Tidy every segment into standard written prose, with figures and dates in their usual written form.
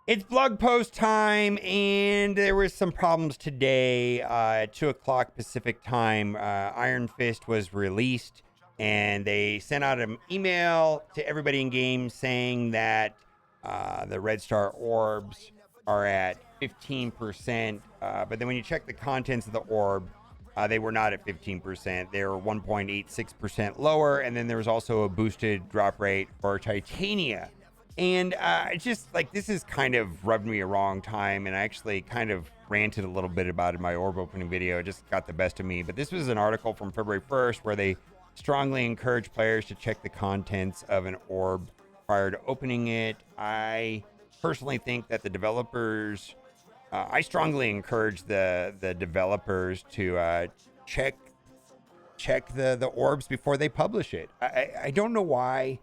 It's blog post time, and there was some problems today. At 2 o'clock Pacific time, Iron Fist was released, and they sent out an email to everybody in game saying that the Red Star orbs are at 15%. But then when you check the contents of the orb, they were not at 15%. They were 1.86% lower, and then there was also a boosted drop rate for Titania. And it's just like this has kind of rubbed me a wrong time, and I actually kind of ranted a little bit about it in my orb opening video. It just got the best of me. But this was an article from February 1st where they strongly encourage players to check the contents of an orb prior to opening it. I personally think that the developers, I strongly encourage the developers to check the orbs before they publish it. I don't know why.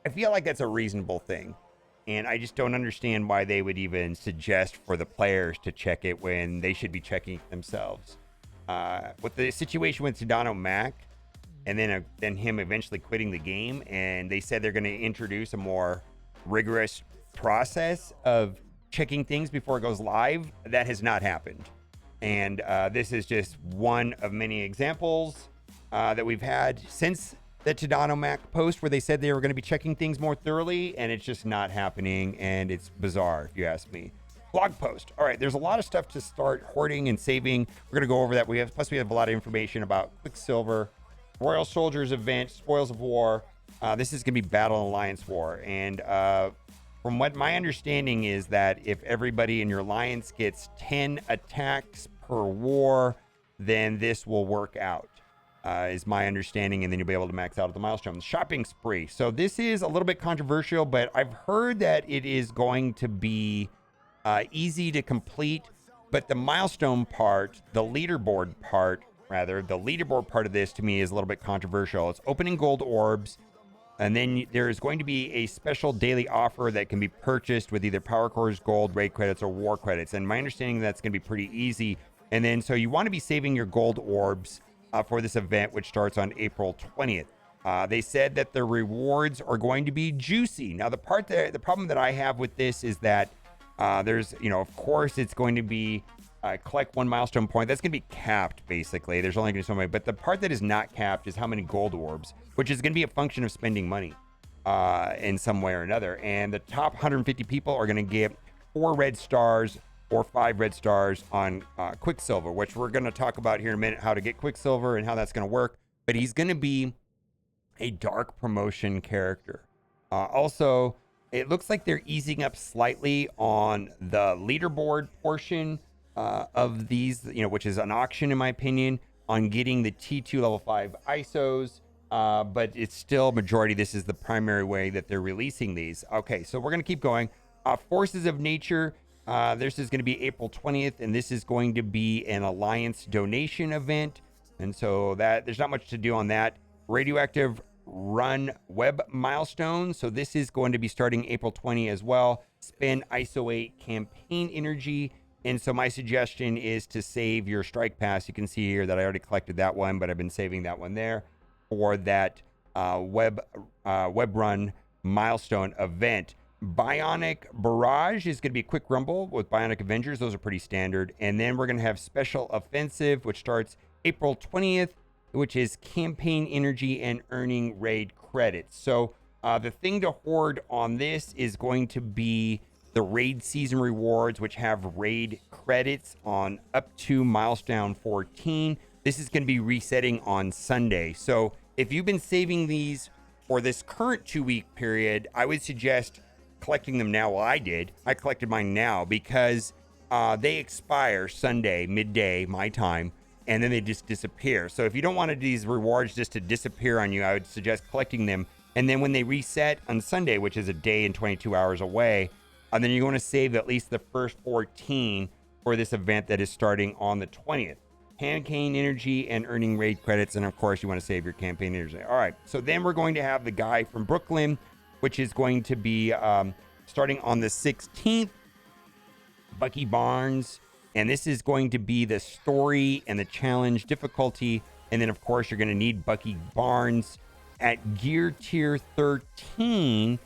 I feel like that's a reasonable thing, and I just don't understand why they would even suggest for the players to check it when they should be checking it themselves. With the situation with Tadano Mac, and then him eventually quitting the game, and they said they're going to introduce a more rigorous process of checking things before it goes live. That has not happened, and this is just one of many examples that we've had since the Tadano Mac post where they said they were going to be checking things more thoroughly, and it's just not happening, and it's bizarre if you ask me. Blog post. All right, there's a lot of stuff to start hoarding and saving. We're going to go over that. We have a lot of information about Quicksilver, Royal Soldiers event, Spoils of War. This is going to be Battle Alliance War, and from what my understanding is that if everybody in your alliance gets 10 attacks per war, then this will work out. Is my understanding, and then you'll be able to max out at the milestone. Shopping spree. So this is a little bit controversial, but I've heard that it is going to be easy to complete, but the milestone part, the leaderboard part of this to me is a little bit controversial. It's opening gold orbs, and then there is going to be a special daily offer that can be purchased with either Power Cores, gold, raid credits, or war credits. And my understanding that's going to be pretty easy. And then so you want to be saving your gold orbs for this event, which starts on April 20th. They said that the rewards are going to be juicy. Now, the problem that I have with this is that there's, of course, it's going to be collect 1 milestone point. That's going to be capped, basically. There's only going to be so many. But the part that is not capped is how many gold orbs, which is going to be a function of spending money in some way or another. And the top 150 people are going to get 4 red stars or 5 red stars on Quicksilver, which we're going to talk about here in a minute, how to get Quicksilver and how that's going to work. But he's going to be a dark promotion character. Also, it looks like they're easing up slightly on the leaderboard portion of these, which is an auction, in my opinion, on getting the T2 level 5 ISOs. But it's still majority. This is the primary way that they're releasing these. Okay, so we're going to keep going. Forces of Nature. This is going to be April 20th, and this is going to be an Alliance donation event. And so that there's not much to do on that. Radioactive Run Web Milestone. So this is going to be starting April 20 as well. Spend ISO 8 campaign energy. And so my suggestion is to save your strike pass. You can see here that I already collected that one, but I've been saving that one there for that web run milestone event. Bionic Barrage is going to be a quick rumble with Bionic Avengers. Those are pretty standard. And then we're going to have Special Offensive, which starts April 20th, which is campaign energy and earning raid credits. So the thing to hoard on this is going to be the raid season rewards, which have raid credits on up to milestone 14. This is going to be resetting on Sunday. So if you've been saving these for this current 2-week period, I would suggest collecting them now. Well, I did. I collected mine now because they expire Sunday midday my time, and then they just disappear. So if you don't want these rewards just to disappear on you, I would suggest collecting them. And then when they reset on Sunday, which is a day and 22 hours away, and then you're going to save at least the first 14 for this event that is starting on the 20th. Campaign energy and earning raid credits, and of course you want to save your campaign energy. All right, so then we're going to have the guy from Brooklyn, which is going to be starting on the 16th, Bucky Barnes. And this is going to be the story and the challenge difficulty. And then, of course, you're going to need Bucky Barnes at gear tier 13,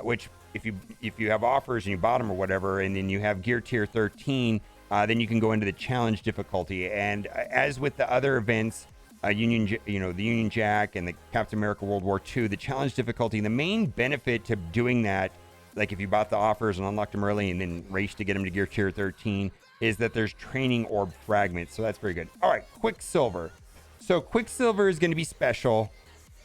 which if you have offers and you bought them or whatever, and then you have gear tier 13, then you can go into the challenge difficulty. And as with the other events, the Union Jack and the Captain America World War II, the challenge difficulty, the main benefit to doing that, like if you bought the offers and unlocked them early and then raced to get them to gear tier 13, is that there's training orb fragments. So that's very good. All right, Quicksilver. So Quicksilver is going to be special,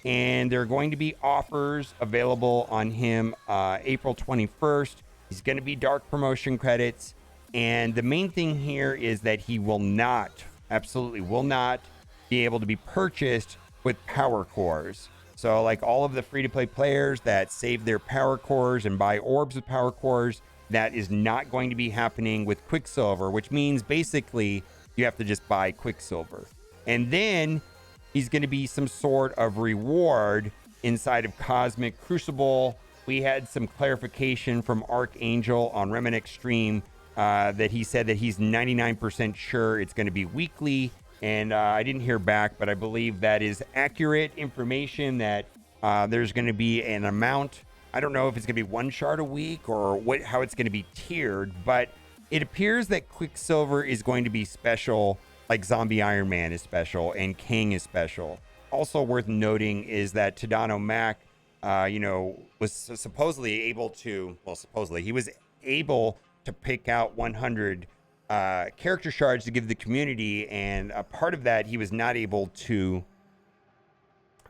and there are going to be offers available on him April 21st. He's going to be dark promotion credits. And the main thing here is that he will not, absolutely will not, be able to be purchased with power cores. So like all of the free-to-play players that save their power cores and buy orbs with power cores, that is not going to be happening with Quicksilver, which means basically you have to just buy Quicksilver. And then he's going to be some sort of reward inside of Cosmic Crucible. We had some clarification from Archangel on Remin Extreme that he said that he's 99% sure it's going to be weekly. And I didn't hear back, but I believe that is accurate information, that there's going to be an amount. I don't know if it's going to be one shard a week or how it's going to be tiered, but it appears that Quicksilver is going to be special, like Zombie Iron Man is special and King is special. Also worth noting is that Tadano Mac, was supposedly able to, he was able to pick out 100 character shards to give the community, and a part of that he was not able to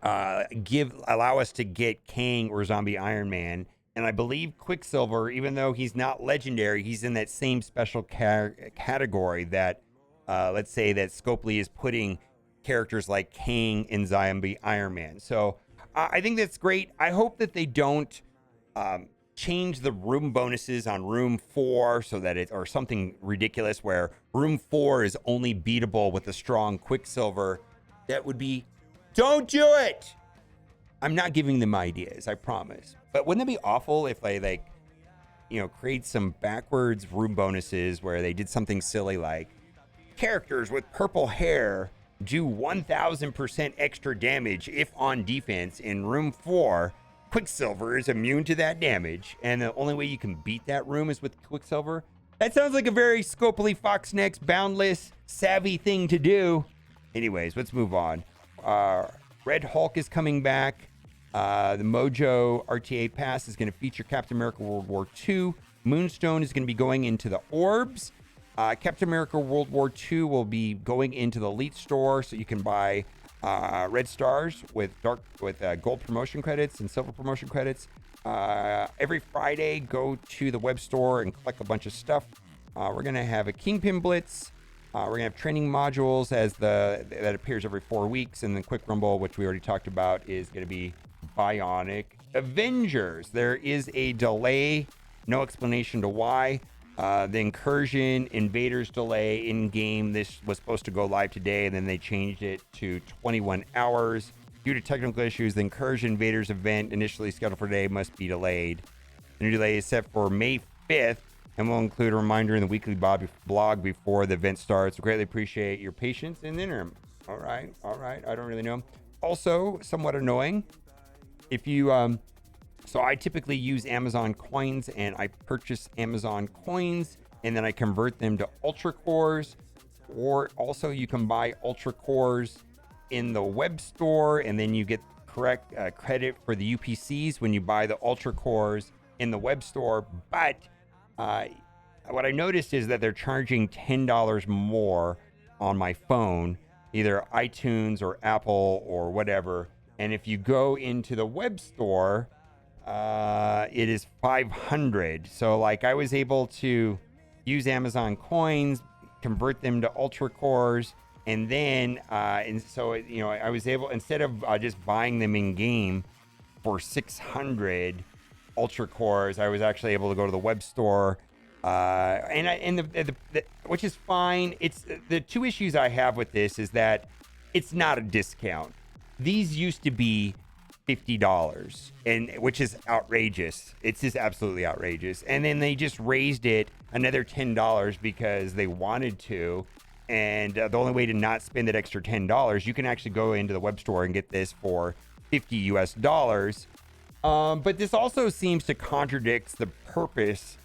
allow us to get Kang or Zombie Iron Man. And I believe Quicksilver, even though he's not legendary, he's in that same special category that let's say that Scopely is putting characters like Kang and Zombie Iron Man. So I think that's great. I hope that they don't change the room bonuses on room 4 so that or something ridiculous where room 4 is only beatable with a strong Quicksilver. That would be, don't do it. I'm not giving them ideas, I promise. But wouldn't it be awful if they create some backwards room bonuses where they did something silly like characters with purple hair do 1000% extra damage if on defense in room 4. Quicksilver is immune to that damage, and the only way you can beat that room is with Quicksilver. That sounds like a very Scopely Fox Next boundless savvy thing to do. Anyways, let's move on. Red Hulk is coming back. The Mojo RTA Pass is going to feature Captain America World War II. Moonstone is going to be going into the Orbs. Captain America World War II will be going into the Elite Store, so you can buy red stars with gold promotion credits and silver promotion credits. Every Friday, go to the web store and collect a bunch of stuff. We're going to have a Kingpin Blitz. We're going to have training modules that appears every 4 weeks. And then Quick Rumble, which we already talked about, is going to be Bionic Avengers. There is a delay. No explanation to why. The Incursion Invaders Delay in-game, this was supposed to go live today, and then they changed it to 21 hours. Due to technical issues, the Incursion Invaders event, initially scheduled for today, must be delayed. The new delay is set for May 5th, and will include a reminder in the weekly blog before the event starts. We greatly appreciate your patience in the interim. All right. I don't really know. Also, somewhat annoying. If you... So I typically use Amazon coins, and I purchase Amazon coins and then I convert them to Ultra Cores. Or also you can buy Ultra Cores in the web store, and then you get correct credit for the UPCs when you buy the Ultra Cores in the web store. But what I noticed is that they're charging $10 more on my phone, either iTunes or Apple or whatever. And if you go into the web store, it is $500. So like I was able to use Amazon coins, convert them to Ultra Cores, and then I was able, instead of just buying them in game for 600 Ultra Cores, I was actually able to go to the web store, which is fine. It's the two issues I have with this is that it's not a discount. These used to be $50, and which is outrageous. It's just absolutely outrageous. And then they just raised it another $10 because they wanted to. And the only way to not spend that extra $10, you can actually go into the web store and get this for $50 US. But this also seems to contradict the purpose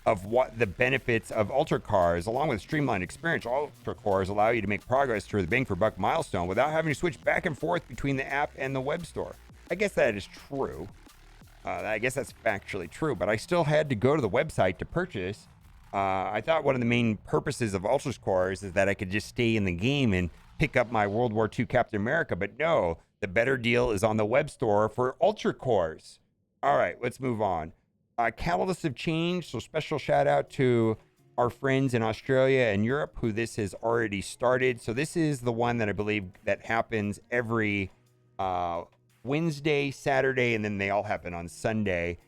of what the benefits of Ultra Cars. Along with streamlined experience, Ultra Cars allow you to make progress toward the bang for buck milestone without having to switch back and forth between the app and the web store. I guess that is true. I guess that's factually true, but I still had to go to the website to purchase. I thought one of the main purposes of Ultra Cars is that I could just stay in the game and pick up my World War II Captain America, but no, the better deal is on the web store for Ultra Cars. All right, let's move on. Catalysts have changed, so special shout out to our friends in Australia and Europe who this has already started. So this is the one that I believe that happens every Wednesday, Saturday, and then they all happen on Sunday,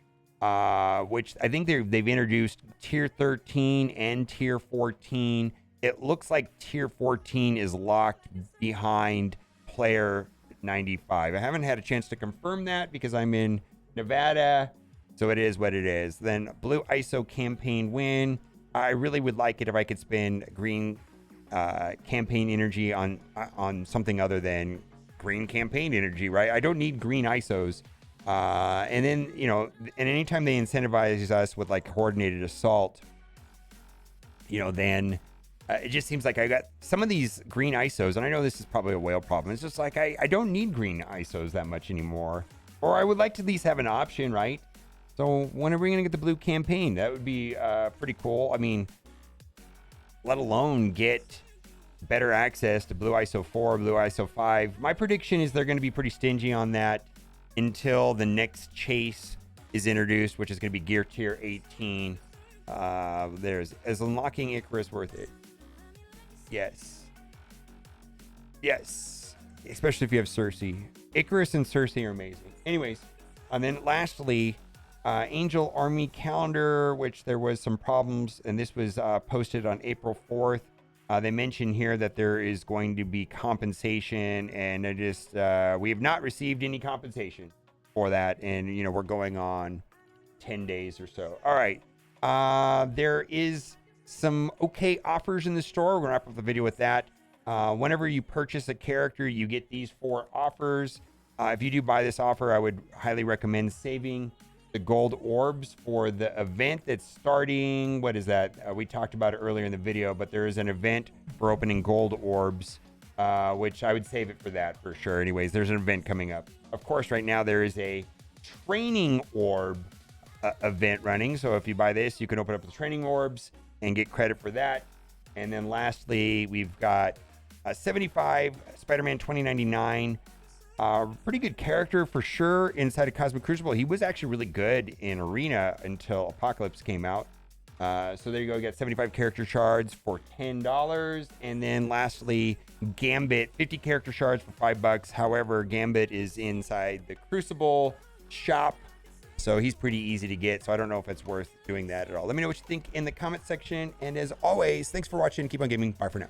which I think they've introduced Tier 13 and Tier 14. It looks like Tier 14 is locked behind Player 95. I haven't had a chance to confirm that because I'm in Nevada. So it is what it is. Then Blue ISO campaign win. I really would like it if I could spend green campaign energy on something other than green campaign energy, right? I don't need green ISOs. And then, you know, and anytime they incentivize us with like coordinated assault, you know, then it just seems like I got some of these green ISOs, and I know this is probably a whale problem. It's just like I don't need green ISOs that much anymore. Or I would like to at least have an option, right? So when are we going to get the blue campaign? That would be pretty cool. I mean, let alone get better access to Blue ISO 4, Blue ISO 5. My prediction is they're going to be pretty stingy on that until the next chase is introduced, which is going to be Gear Tier 18. Is unlocking Icarus worth it? Yes. Yes. Especially if you have Cersei. Icarus and Cersei are amazing. Anyways, and then lastly, Angel Army Calendar, which there was some problems, and this was posted on April 4th. They mention here that there is going to be compensation, and we have not received any compensation for that, and you know we're going on 10 days or so. All right, there is some okay offers in the store. We're gonna wrap up the video with that. Whenever you purchase a character, you get these 4 offers. If you do buy this offer, I would highly recommend saving the gold orbs for the event that's starting. What is that? We talked about it earlier in the video, but there is an event for opening gold orbs, which I would save it for that for sure. Anyways, there's an event coming up. Of course, right now there is a training orb event running. So if you buy this, you can open up the training orbs and get credit for that. And then lastly, we've got 75 Spider-Man 2099. Pretty good character for sure inside of Cosmic Crucible. He was actually really good in Arena until Apocalypse came out. So there you go. You got 75 character shards for $10. And then lastly, Gambit, 50 character shards for $5. However, Gambit is inside the Crucible shop, so he's pretty easy to get. So I don't know if it's worth doing that at all. Let me know what you think in the comment section. And as always, thanks for watching. Keep on gaming. Bye for now.